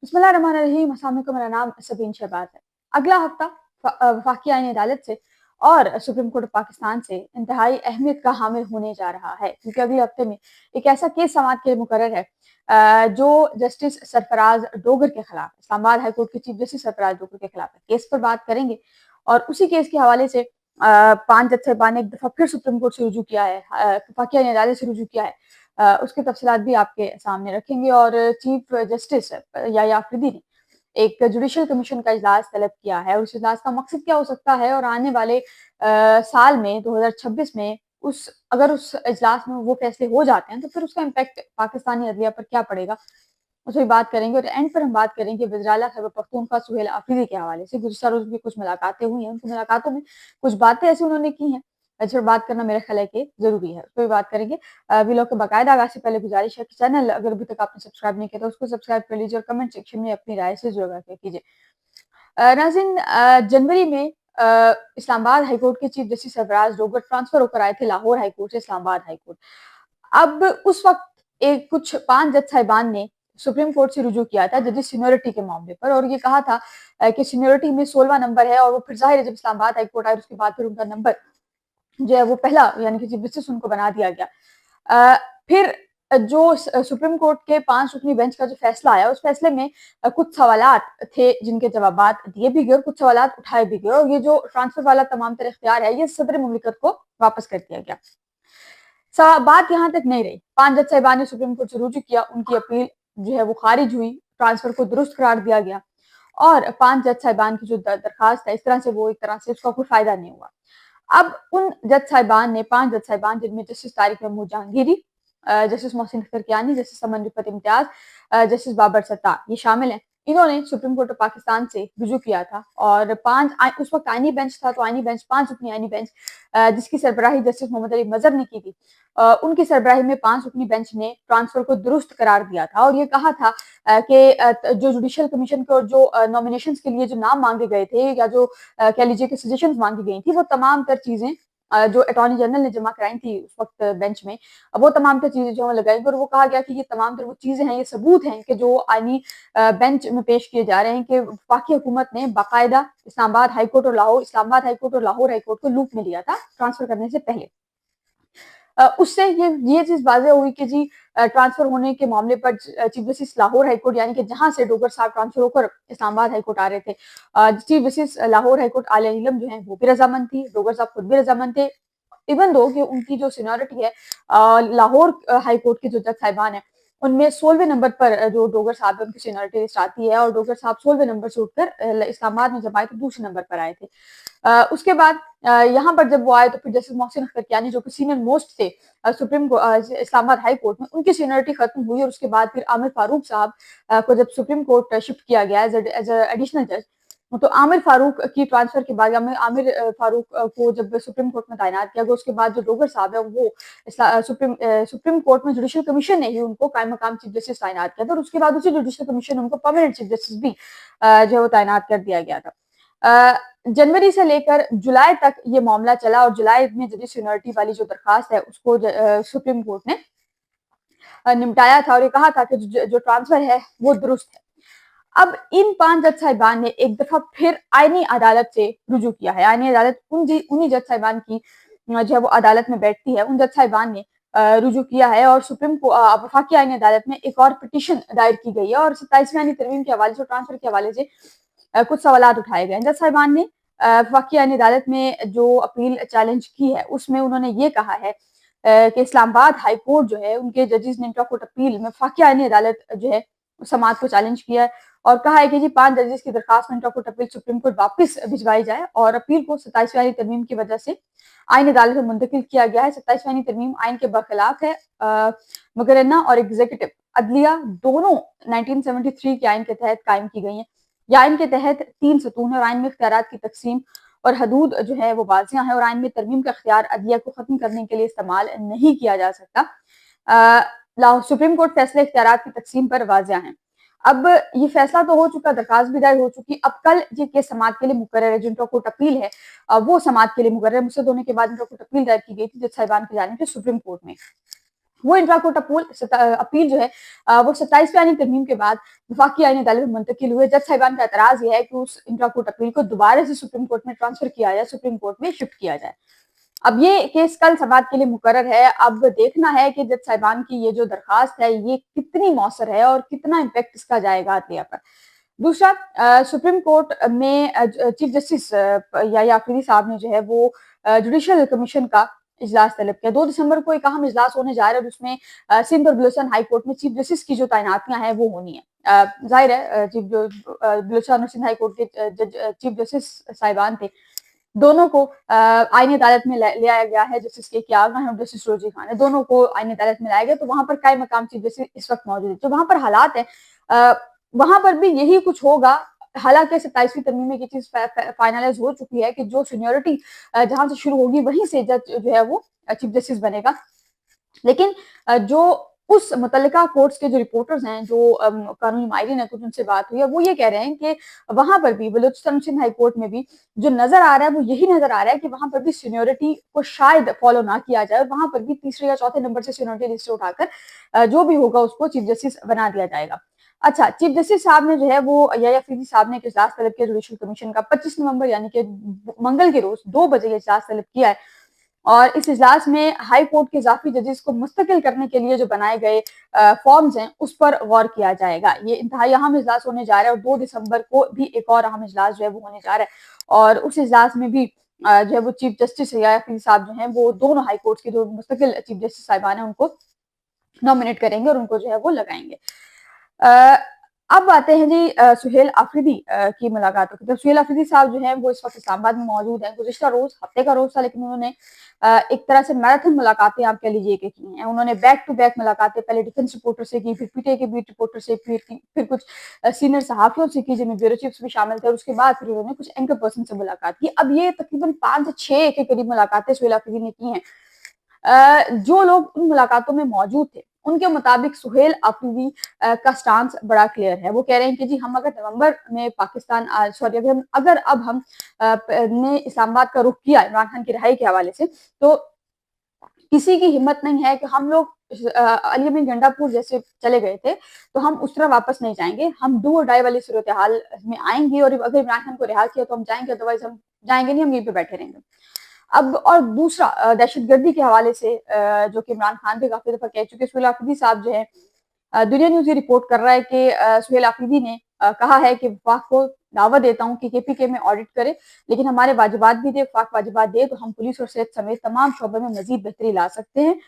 बिस्मिल्लाहिर्रहमानिर्रहीम। अस्सलाम वालेकुम। मेरा नाम सबीन शहबाज है। अगला हफ्ता वफाकी आईन अदालत से और सुप्रीम कोर्ट पाकिस्तान से इंतहाई अहमियत का हामिल होने जा रहा है, क्योंकि अगले हफ्ते में एक ऐसा केस समाअत के लिए मुकर्रर है जो जस्टिस सरफराज डोगर के खिलाफ, इस्लामाबाद हाई कोर्ट के चीफ जस्टिस सरफराज डोगर के खिलाफ है। केस पर बात करेंगे और उसी केस के हवाले से 5 जज साहिबान ने एक दफा फिर सुप्रीम कोर्ट से रुजू किया है, वफाकी आईन अदालत से रुजू किया है। उसके तफसीलात भी आपके सामने रखेंगे। और चीफ जस्टिस या आफरीदी ने एक जुडिशल कमीशन का इजलास तलब किया है, और उस इजलास का मकसद क्या हो सकता है और आने वाले साल में 2026 में अगर उस इजलास में वो फैसले हो जाते हैं तो फिर उसका इम्पैक्ट पाकिस्तानी अदलिया पर क्या पड़ेगा, उस पर बात करेंगे। और एंड पर हम बात करेंगे वज़ीर-ए-आला खैबर पख्तूनख्वा सुहेल आफरीदी के हवाले से। गुज़िश्ता रोज़ भी कुछ मुलाकातें हुई हैं, उनकी मुलाकातों में कुछ बातें ऐसी उन्होंने की हैं जिस पर बात करना मेरा ख्याल है कि ज़रूरी है, उस पर भी बात करेंगे। वीडियो के बाकायदा आगाज़ से पहले गुजारिश है कि चैनल अगर अभी तक आपने सब्सक्राइब नहीं किया तो उसको सब्सक्राइब कर लीजिए और कमेंट सेक्शन में अपनी राय से ज़रूर आगाह कीजिए। नाज़रीन, जनवरी में इस्लामाबाद हाई कोर्ट के chief justice Sarfaraz Dogar transfer होकर आए थे लाहौर हाई कोर्ट से इस्लामाबाद हाई कोर्ट। अब उस वक्त एक कुछ 5 जज साहिबान ने सुप्रीम कोर्ट से रुजू किया था जजेस सीनियरिटी के मामले पर, और ये कहा था कि सीनियरिटी में 16वां नंबर है, और वो फिर जाहिर है जब इस्लामाबाद हाई कोर्ट आए उसके बाद फिर उनका नंबर जो है वो पहला यानी कि चीफ जस्टिस उनको बना दिया गया। फिर जो सुप्रीम कोर्ट के 5 रुकनी बेंच का जो फैसला आया उस फैसले में कुछ सवालात थे जिनके जवाबात दिए भी गए और कुछ सवालात उठाए भी गए, और ये जो ट्रांसफर वाला तमाम तर इख्तियार है ये सदर मुमलिकत को वापस कर दिया गया। बात यहाँ तक नहीं रही। 5 जज साहिबान ने सुप्रीम कोर्ट से रुजू किया, उनकी अपील जो है वो खारिज हुई, ट्रांसफर को दुरुस्त करार दिया गया, और 5 जज साहिबान की जो दरखास्त है इस तरह से वो एक तरह से उसका कोई फायदा नहीं हुआ। अब उन जज साहिबान ने 5 जज साहिबान जिनमें justice Tariq Mehmood Jahangiri, justice Mohsin Akhtar Kayani, justice Aman Rifat Imtiaz, justice Babar Sattar ये शामिल हैं। इन्होंने सुप्रीम कोर्ट ऑफ पाकिस्तान से रुजू किया था, और उस वक्त आईनी बेंच था, तो आईनी बेंच 5 रुकनी आईनी बेंच जिसकी सरबराही जस्टिस मोहम्मद अली मजहर ने की थी, उनकी सरबराही में 5 रुकनी बेंच ने ट्रांसफर को दुरुस्त करार दिया था, और ये कहा था कि जो जुडिशल कमीशन को जो नॉमिनेशंस के लिए जो नाम मांगे गए थे या जो कह लीजिए कि सजेशंस मांगी गई थी, वो तमाम तर चीजें जो अटॉर्नी जनरल ने जमा कराई थी उस वक्त बेंच में, वो तमाम तर चीजें जो लगाई गई, और वो कहा गया कि ये तमाम तर वो चीजें हैं, ये सबूत हैं कि जो आईनी बेंच में पेश किए जा रहे हैं कि वफाकी हुकूमत ने बाकायदा इस्लामाबाद हाई कोर्ट और लाहौर हाई कोर्ट को लूप में लिया था ट्रांसफर करने से पहले। उससे ये चीज वाज़ेह हुई कि जी ट्रांसफर होने के मामले पर chief justice Lahore high court यानी कि जहां से डोगर साहब ट्रांसफर होकर इस्लामाबाद हाई कोर्ट आ रहे थे, chief justice Lahore high court Aalia Neelum जो है वो भी रजामंद थी, डोगर साहब खुद भी रजामंद थे। इवन दो कि उनकी जो सीनियरिटी है लाहौर हाई कोर्ट के जो जज साहिबान है उनमें 16वें नंबर पर जो डोगर साहब है उनकी सीनियरिटी लिस्ट आती है, और डोगर साहब 16वें नंबर से उठकर इस्लामाबाद में जब आए तो दूसरे नंबर पर आए थे। उसके बाद यहाँ पर जब वो आए तो फिर जस्टिस मोहसिन अख्तर कियानी जो कि सीनियर मोस्ट थे सुप्रीम इस्लामाबाद हाई कोर्ट में, उनकी सीनियरिटी खत्म हुई, और उसके बाद फिर आमिर फारूक साहब को जब सुप्रीम कोर्ट शिफ्ट किया गया एज एडिशनल जज, तो आमिर फारूक की ट्रांसफर के बाद आमिर फारूक को जब सुप्रीम कोर्ट में तैनात किया गया, उसके बाद जो डोगर साहब है वो सुप्रीम कोर्ट में जुडिशल कमीशन ने ही उनको कायम मकाम चीफ जस्टिस तैनात किया था, और उसके बाद उसी जुडिशल कमीशन ने उनको परमानेंट चीफ जस्टिस भी जो है वो तैनात कर दिया गया था। जनवरी से लेकर जुलाई तक ये मामला चला, और जुलाई में जजेस सीनियरिटी वाली जो दरखास्त है उसको सुप्रीम कोर्ट ने निपटाया था, और ये कहा था कि जो ट्रांसफर है वो दुरुस्त है। अब इन 5 जज साहिबान ने एक दफा फिर आईनी अदालत से रुजू किया है। आईनी अदालत उन्हीं जज साहिबान की जो है वो अदालत में बैठती है, उन जज साहिबान ने रुजू किया है, और सुप्रीम वफाकी आईनी अदालत में एक और पिटीशन दायर की गई है, और 27वीं आईनी तरमीम के हवाले से ट्रांसफर के हवाले से कुछ सवाल उठाए गए। जज साहिबान ने वफाकी आईनी अदालत में जो अपील चैलेंज की है उसमें उन्होंने ये कहा है कि इस्लामाबाद हाई कोर्ट जो है उनके जजेस ने इंट्रा कोर्ट अपील में वफाकी आईनी अदालत जो है समाअत को चैलेंज किया है, और कहा है कि जी 5 जजेस की दरखास्त में intra court appeal supreme court वापस भिजवाई जाए, और अपील को 27वीं आईनी तरमीम की वजह से आईनी अदालत में मुंतकिल किया गया है। 27वीं आईनी तरमीम आइन के बरखिलाफ है, मुकर्रना और एग्जीक्यूटिव अदलिया दोनों 1973 के आइन के तहत कायम की गई है। या आइन के तहत 3 सतून है, और आइन में इख्तियारात की तकसीम और हदूद जो है वो वाज़ियाँ है, और आइन में तरमीम का इख्तियार अदलिया को खत्म करने के लिए इस्तेमाल नहीं किया जा सकता। सुप्रीम कोर्ट फैसले इख्तियारात की तकसीम पर वाज़िया है। अब ये फैसला तो हो चुका, दरखास्त भी दायर हो चुकी, अब कल ये केस समाअत के लिए मुकर्रर है, जो इंट्रा कोर्ट अपील है वो समाअत के लिए मुकर्रर है। मुस्तरद होने के बाद इंट्रा कोर्ट अपील दायर की गई थी जज साहिबान की जानिब से सुप्रीम कोर्ट में। वो इंट्रा कोर्ट अपील जो है वो 27वें आईनी तरमीम के बाद वफाकी आईनी अदालत में मुंतकिल हुए। जज साहिबान का एतराज ये है कि उस इंट्रा कोर्ट अपील को दोबारा से सुप्रीम कोर्ट में ट्रांसफर किया जाए, सुप्रीम कोर्ट में शिफ्ट किया जाए। अब ये केस कल समाअत के लिए मुकर्रर है। अब देखना है कि जज साहिबान की ये जो दरखास्त है ये कितनी मौसर है और कितना इम्पैक्ट इसका जाएगा अदलिया पर। दूसरा, सुप्रीम कोर्ट में चीफ जस्टिस याहिया अफरीदी साहब ने जो है वो जुडिशियल कमीशन का इजलास तलब किया। 2 दिसंबर को एक अहम इजलास होने जा रहा है और उसमें सिंध और बलूचिस्तान हाई कोर्ट में चीफ जस्टिस की जो तैनातियां हैं वो होनी है। जाहिर है बलूचिस्तान और सिंध हाई कोर्ट के चीफ जस्टिस साहिबान थे, दोनों को आईनी अदालत में ले आया गया है। जस्टिस के कियाम और जस्टिस रोजी खान है, दोनों को आईनी अदालत में लाया गया। तो वहां पर कायम मकाम चीफ जस्टिस इस वक्त मौजूद है। जो वहां पर हालात है वहां पर भी यही कुछ होगा। हालांकि 27वीं तरमीम में ये चीज फाइनलाइज हो चुकी है कि जो सीनियोरिटी जहां से शुरू होगी वहीं से जज जो है वो चीफ जस्टिस बनेगा। लेकिन जो उस मुतल्लिका कोर्ट्स के जो रिपोर्टर्स हैं, जो कानूनी माहिरीन है, कुछ उनसे बात हुई है, वो ये कह रहे हैं कि वहां पर भी बलूचिस्तान सिंध हाई कोर्ट में भी जो नजर आ रहा है वो यही नजर आ रहा है कि वहां पर भी सीनियोरिटी को शायद फॉलो ना किया जाए। वहां पर भी तीसरे या चौथे नंबर से सीनियोरिटी लिस्ट उठाकर जो भी होगा उसको चीफ जस्टिस बना दिया जाएगा। अच्छा, चीफ जस्टिस साहब ने जो है वो याहिया अफरीदी साहब ने एक इजलास तलब किया जुडिशियल कमीशन का 25 नवंबर यानी कि मंगल के रोज 2 बजे ये इजलास तलब किया है। और इस इजलास में हाई कोर्ट के इजाफी जजेस को मुस्तकिल करने के लिए जो बनाए गए फॉर्म्स हैं उस पर गौर किया जाएगा। ये इंतहाई अहम इजलास होने जा रहा है और 2 दिसंबर को भी एक और अहम इजलास जो है वो होने जा रहा है। और उस इजलास में भी जो है वो चीफ जस्टिस याहिया अफरीदी साहब जो हैं वो दोनों हाई कोर्ट के जो मुस्तकिल चीफ जस्टिस साहिबान हैं उनको नॉमिनेट करेंगे और उनको जो है वो लगाएंगे। अब आते हैं जी सुहेल आफरीदी की मुलाकातों की। तो सुहेल आफरीदी साहब जो हैं वो इस वक्त इस्लामाबाद में मौजूद हैं। गुज़िश्ता रोज हफ्ते का रोज था, लेकिन उन्होंने एक तरह से मैराथन मुलाकातें आप कह लीजिए कि की हैं। उन्होंने बैक टू बैक मुलाकातें पहले डिफेंस रिपोर्टर से की, फिर पीटीआई के बीट रिपोर्टर से, फिर कुछ सीनियर सहाफियों से की जिनमें ब्यूरो चीफ्स भी शामिल थे, और उसके बाद फिर उन्होंने कुछ एंकर पर्सन से मुलाकात की। अब ये तकरीबन 5 से 6 के करीब मुलाकातें सुहेल आफरीदी ने की हैं। जो लोग उन मुलाकातों में मौजूद थे उनके मुताबिक सुहेल आफरीदी का स्टांस बड़ा क्लियर है। वो कह रहे हैं कि जी हम अगर नवंबर में पाकिस्तान सॉरी अगर अब हम ने इस्लामाबाद का रुख किया इमरान खान की रिहाई के हवाले से, तो किसी की हिम्मत नहीं है कि हम लोग अली अमीन गंडापुर जैसे चले गए थे तो हम उस तरह वापस नहीं जाएंगे। हम डू और डाई वाली सूरत हाल में आएंगे और अगर इमरान खान को रिहा किया तो हम जाएंगे, अदरवाइज हम जाएंगे नहीं, हम यहीं पे बैठे रहेंगे। अब और दूसरा दहशतगर्दी के हवाले से जो कि इमरान खान भी काफी दफा कह चुके, सुहेल आफरीदी साहब जो है दुनिया न्यूज ये रिपोर्ट कर रहा है कि सुहेल आफरीदी ने कहा है कि वफाक को दावा देता हूं कि केपीके में ऑडिट करे, लेकिन हमारे वाजिबात भी दे, वफाक वाजिबात दे तो हम पुलिस और सेहत समेत तमाम शोबों में मजीद बेहतरी ला सकते हैं।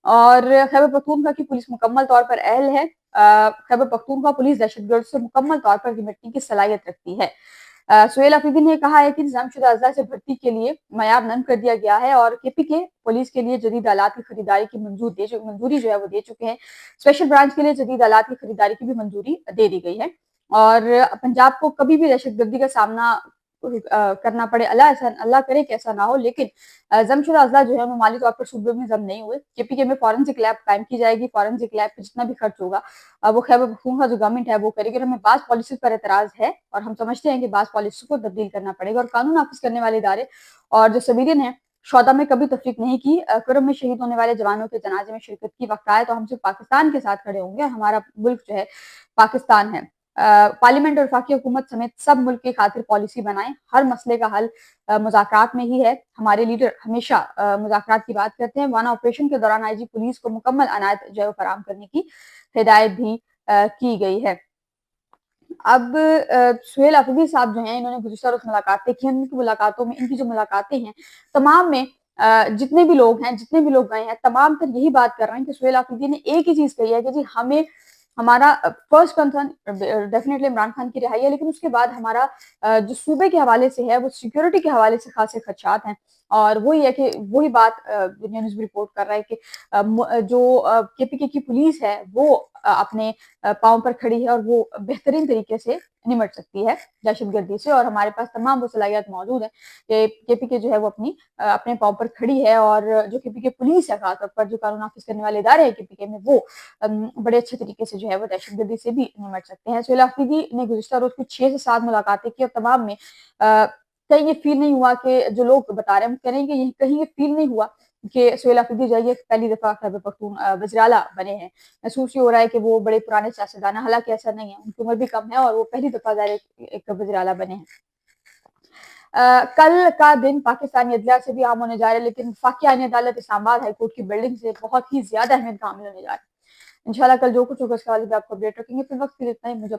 और खैबर पख्तूनख्वा की पुलिस मुकम्मल तौर पर अहल है। खैबर पख्तूनख्वा पुलिस दहशतगर्द से मुकम्मल तौर पर निपटने की सलाहियत रखती है। सुहेल अफरीदी ने कहा है कि निजामशुदा अजला से भर्ती के लिए मयार नरम कर दिया गया है और केपीके पुलिस के लिए जदीद आलात की खरीदारी की मंजूरी जो है वो दे चुके हैं। स्पेशल ब्रांच के लिए जदीद आलात की खरीदारी की भी मंजूरी दे दी गई है। और पंजाब को कभी भी दहशतगर्दी का सामना करना पड़े, अल्लाह करे कि ऐसा ना हो, लेकिन जमशुदा अजला जो है माली तौर पर सूबे में जम नहीं हुए। केपीके में फॉरेंसिक लैब कायम की जाएगी। फॉरेंसिक लैब पे जितना भी खर्च होगा वो खैबर पख्तूनख्वा जो गवर्नमेंट है वो करेगी। हमें बास पॉलिसी पर एतराज है और हम समझते हैं कि बास पॉलिसी को तब्दील करना पड़ेगा और कानून नाफिज करने वाले इदारे और जो सिविलियन है शौदा में कभी तफरीक नहीं की। करम में शहीद होने वाले जवानों के जनाजे में शिरकत की वक्त आए तो हम सिर्फ पाकिस्तान के साथ खड़े होंगे। हमारा मुल्क जो है पाकिस्तान है। पार्लियामेंट और वफाकी हुकूमत समेत सब मुल्क की खातिर पॉलिसी बनाएं। हर मसले का हल मुज़ाकरात में ही है। हमारे लीडर हमेशा मुज़ाकरात की बात करते हैं। वाना ऑपरेशन के दौरान आईजी पुलिस को मुकम्मल अनायत जो है फराहम करने की हिदायत भी की गई है। अब सुहेल अफरीदी साहब जो हैं इन्होंने गुज़िश्ता रोज़ मुलाकातें की। इनकी मुलाकातों में इनकी जो मुलाकातें हैं तमाम में जितने भी लोग हैं, जितने भी लोग गए हैं, तमाम तर यही बात कर रहे हैं कि सुहेल अफरीदी ने एक ही चीज कही है कि जी हमें हमारा first concern definitely Imran Khan की रिहाई है, लेकिन उसके बाद हमारा जो सूबे के हवाले से है वो सिक्योरिटी के हवाले से खासे खदशात हैं। और वही है कि वही बात दुनिया न्यूज रिपोर्ट कर रहा है कि जो केपीके की पुलिस है वो अपने पाँव पर खड़ी है और वो बेहतरीन तरीके से निमट सकती है दहशतगर्दी से। और हमारे पास तमाम वो सलाहियत मौजूद है कि केपीके जो है वो अपने पाँव पर खड़ी है। और जो केपीके पुलिस है, खासतौर पर जो कानून नाफिज करने वाले इदारे हैं केपीके में, वो बड़े अच्छे तरीके से जो है वो दहशतगर्दी से भी निमट सकते हैं। सुहेल अफरीदी ने गुज़िश्ता रोज कुछ 6 से 7 मुलाकातें की और तमाम में कहीं ये फील नहीं हुआ कि जो लोग बता रहे हैं वो कह रहे हैं कि कहीं ये फील नहीं हुआ کہ سہیل آفریدی جو ہے یہ پہلی دفعہ خیبر پختون وزیر اعلیٰ بنے ہیں۔ محسوس یہ ہو رہا ہے کہ وہ بڑے پرانے سیاستدان ہیں، حالانکہ ایسا نہیں ہے، ان کی عمر بھی کم ہے اور وہ پہلی دفعہ ظاہر ہے ایک وزیر اعلیٰ بنے ہیں۔ کل کا دن پاکستانی عدلیہ سے بھی عام ہونے جا رہا ہے، لیکن وفاقی آئینی عدالت اسلام آباد ہائی کورٹ کی بلڈنگ سے بہت ہی زیادہ اہمیت کا حامل ہونے جا رہا ہے۔ انشاءاللہ کل جو کچھ ہوگا اس کے حوالے سے آپ کو اپڈیٹ رکھیں گے۔ فی الوقت کے لیے اتنا ہی، مجھے